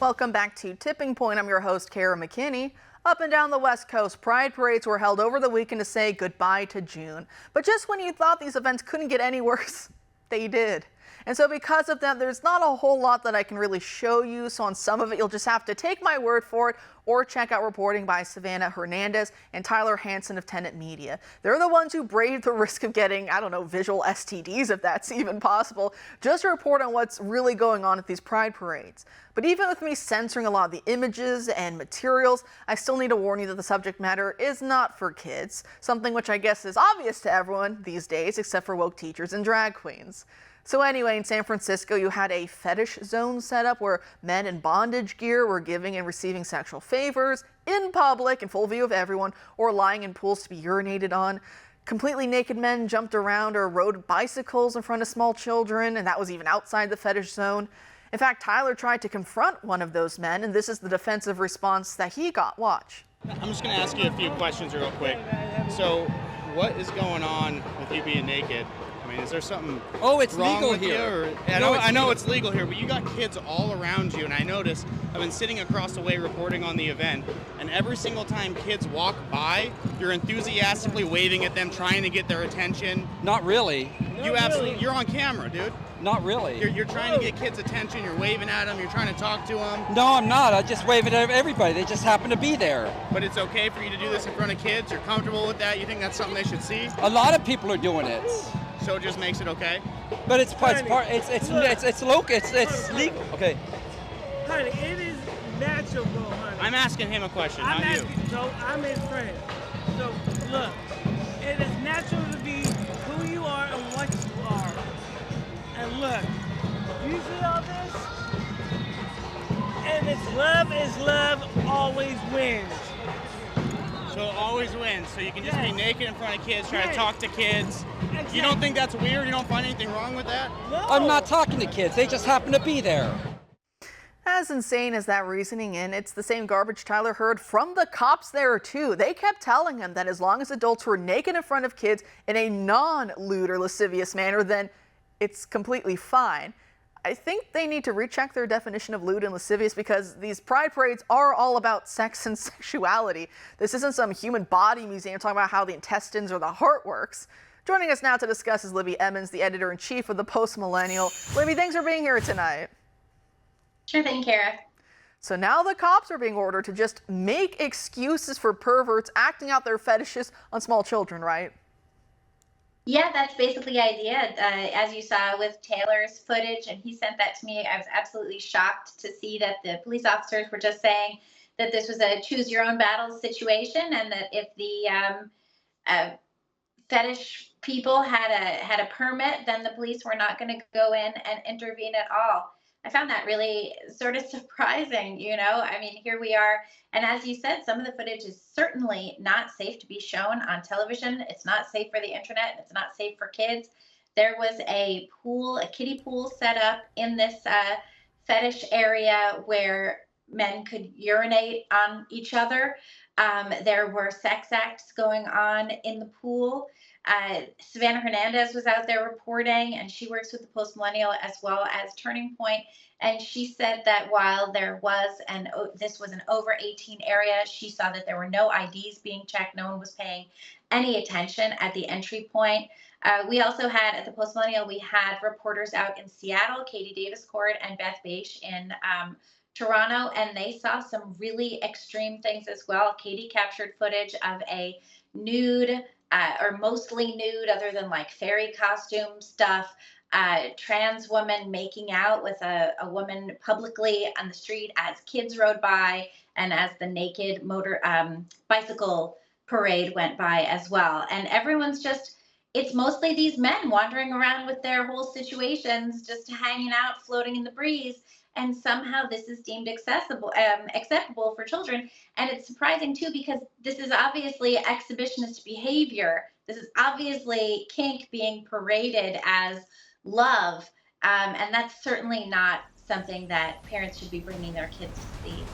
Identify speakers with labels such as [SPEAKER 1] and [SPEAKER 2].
[SPEAKER 1] Welcome back to Tipping Point. I'm your host, Kara McKinney. Up and down the West Coast, pride parades were held over the weekend to say goodbye to June. But just when you thought these events couldn't get any worse, they did. And so because of that, there's not a whole lot that I can really show you. So on some of it, you'll just have to take my word for it or check out reporting by Savannah Hernandez and Tyler Hansen of Tenet Media. They're the ones who braved the risk of getting, visual STDs, if that's even possible, just to report on what's really going on at these pride parades. But even with me censoring a lot of the images and materials, I still need to warn you that the subject matter is not for kids, something which I guess is obvious to everyone these days, except for woke teachers and drag queens. So anyway, in San Francisco, you had a fetish zone set up where men in bondage gear were giving and receiving sexual favors in public in full view of everyone, or lying in pools to be urinated on. Completely naked men jumped around or rode bicycles in front of small children, and that was even outside the fetish zone. In fact, Tyler tried to confront one of those men, and this is the defensive response that he got. Watch.
[SPEAKER 2] I'm just going to ask you a few questions real quick. So, what is going on with you being naked? I mean, is there something
[SPEAKER 3] it's
[SPEAKER 2] wrong
[SPEAKER 3] legal
[SPEAKER 2] with
[SPEAKER 3] here.
[SPEAKER 2] You? I know it's legal here, but you got kids all around you, and I noticed I've been sitting across the way reporting on the event, and every single time kids walk by, you're enthusiastically waving at them, trying to get their attention.
[SPEAKER 3] Not really.
[SPEAKER 2] You're on camera, dude.
[SPEAKER 3] Not really.
[SPEAKER 2] You're trying to get kids' attention. You're waving at them. You're trying to talk to them.
[SPEAKER 3] No, I'm not. I just wave at everybody. They just happen to be there.
[SPEAKER 2] But it's okay for you to do this in front of kids? You're comfortable with that? You think that's something they should see?
[SPEAKER 3] A lot of people are doing it.
[SPEAKER 2] So it just makes it okay?
[SPEAKER 3] But it's legal. It's legal. Okay.
[SPEAKER 4] Honey, it is natural, honey.
[SPEAKER 2] I'm asking him a question, not you.
[SPEAKER 4] So I'm his friend. So look, it is natural to be who you are and what you are. And look, you see all this? And it's love always wins.
[SPEAKER 2] So it always wins. So you can just be naked in front of kids, try to talk to kids.
[SPEAKER 4] Exactly.
[SPEAKER 2] You don't think that's weird? You don't find anything wrong with that?
[SPEAKER 4] No.
[SPEAKER 3] I'm not talking to kids. They just happen to be there.
[SPEAKER 1] As insane as that reasoning is, it's the same garbage Tyler heard from the cops there too. They kept telling him that as long as adults were naked in front of kids in a non-lewd or lascivious manner, then it's completely fine. I think they need to recheck their definition of lewd and lascivious, because these pride parades are all about sex and sexuality. This isn't some human body museum talking about how the intestines or the heart works. Joining us now to discuss is Libby Emmons, the editor-in-chief of the Post Millennial. Libby, thanks for being here tonight.
[SPEAKER 5] Sure thing, Kara.
[SPEAKER 1] So now the cops are being ordered to just make excuses for perverts acting out their fetishes on small children, right?
[SPEAKER 5] Yeah, that's basically the idea. As you saw with Taylor's footage, and he sent that to me, I was absolutely shocked to see that the police officers were just saying that this was a choose your own battle situation, and that if the fetish people had a permit, then the police were not going to go in and intervene at all. I found that really sort of surprising, I mean, here we are. And as you said, some of the footage is certainly not safe to be shown on television. It's not safe for the internet. It's not safe for kids. There was a kiddie pool set up in this fetish area where men could urinate on each other. There were sex acts going on in the pool. Savannah Hernandez was out there reporting, and she works with the Post Millennial as well as Turning Point. And she said that while this was an over 18 area, she saw that there were no IDs being checked. No one was paying any attention at the entry point. We also had, at the Post Millennial, we had reporters out in Seattle, Katie Davis-Court and Beth Bache in Toronto, and they saw some really extreme things as well. Katie captured footage of a nude, or mostly nude, other than like fairy costume stuff, trans woman making out with a woman publicly on the street as kids rode by, and as the naked bicycle parade went by as well. And everyone's it's mostly these men wandering around with their whole situations, just hanging out, floating in the breeze. And somehow this is deemed acceptable for children. And it's surprising, too, because this is obviously exhibitionist behavior. This is obviously kink being paraded as love. And that's certainly not something that parents should be bringing their kids to see.